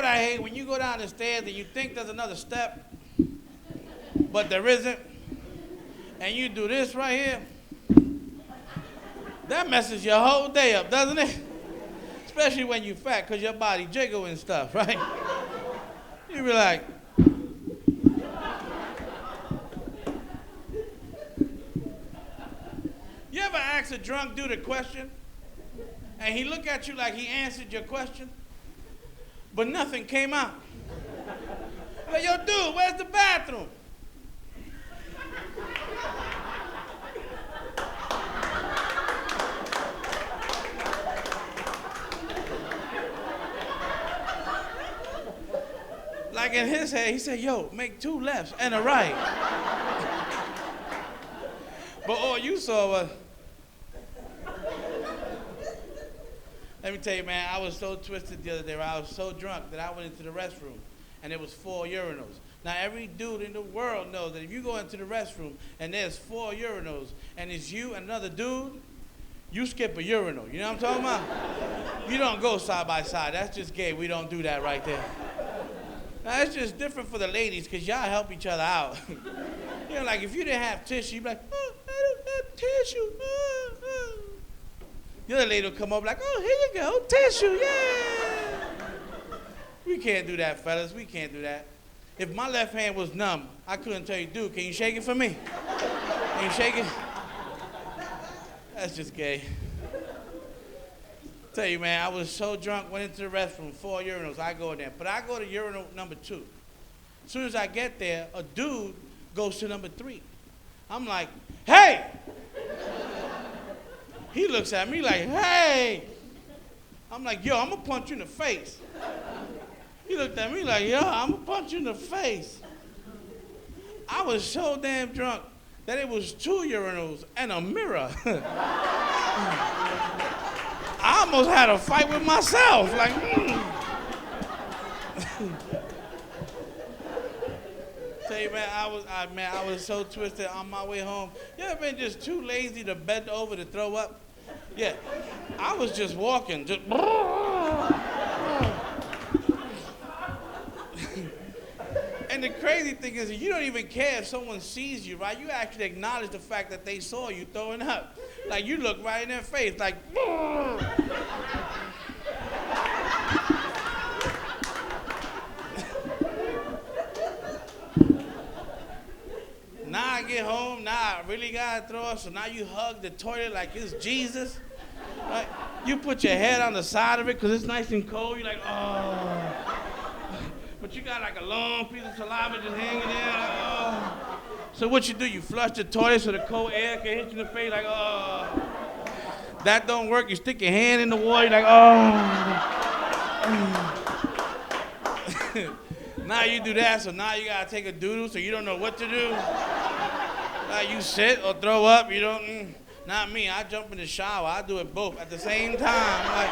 I hate? When you go down the stairs and you think there's another step, but there isn't, and you do this right here, that messes your whole day up, doesn't it? Especially when you're fat, because your body jiggle and stuff, right? You be like, you ever ask a drunk dude a question, and he look at you like he answered your question, but nothing came out? Like, yo, dude, where's the bathroom? Like in his head, he said, yo, make 2 lefts and a right. But all you saw was, let me tell you, man, I was so twisted the other day, I was so drunk that I went into the restroom, and there was 4 urinals. Now, every dude in the world knows that if you go into the restroom and there's 4 urinals, and it's you and another dude, you skip a urinal. You know what I'm talking about? You don't go side by side. That's just gay. We don't do that right there. Now, it's just different for the ladies, because y'all help each other out. You know, like if you didn't have tissue, you'd be like, oh, I don't have tissue. The other lady will come up like, oh, here you go, tissue, yeah. We can't do that, fellas. We can't do that. If my left hand was numb, I couldn't tell you, dude, can you shake it for me? Can you shake it? That's just gay. Tell you, man, I was so drunk, went into the restroom, 4 urinals, I go in there. But I go to urinal number 2. As soon as I get there, a dude goes to number 3. I'm like, hey! He looks at me like, hey! I'm like, yo, I'm gonna punch you in the face. He looked at me like, yo, I'm gonna punch you in the face. I was so damn drunk that it was 2 urinals and a mirror. I almost had a fight with myself, like, Tell you, man, I was so twisted on my way home. You ever been just too lazy to bend over to throw up? Yeah, I was just walking, just. And the crazy thing is, you don't even care if someone sees you, right? You actually acknowledge the fact that they saw you throwing up. Like, you look right in their face, like, Now I get home, now I really gotta throw up, so now you hug the toilet like it's Jesus, right? You put your head on the side of it because it's nice and cold, you're like, oh. But you got like a long piece of saliva just hanging there, like, oh. So what you do, you flush the toilet so the cold air can hit you in the face, like, oh. That don't work, you stick your hand in the water, you're like, oh. Now you do that, so now you gotta take a doodle, so you don't know what to do. You sit or throw up, you don't, not me, I jump in the shower, I do it both at the same time, like,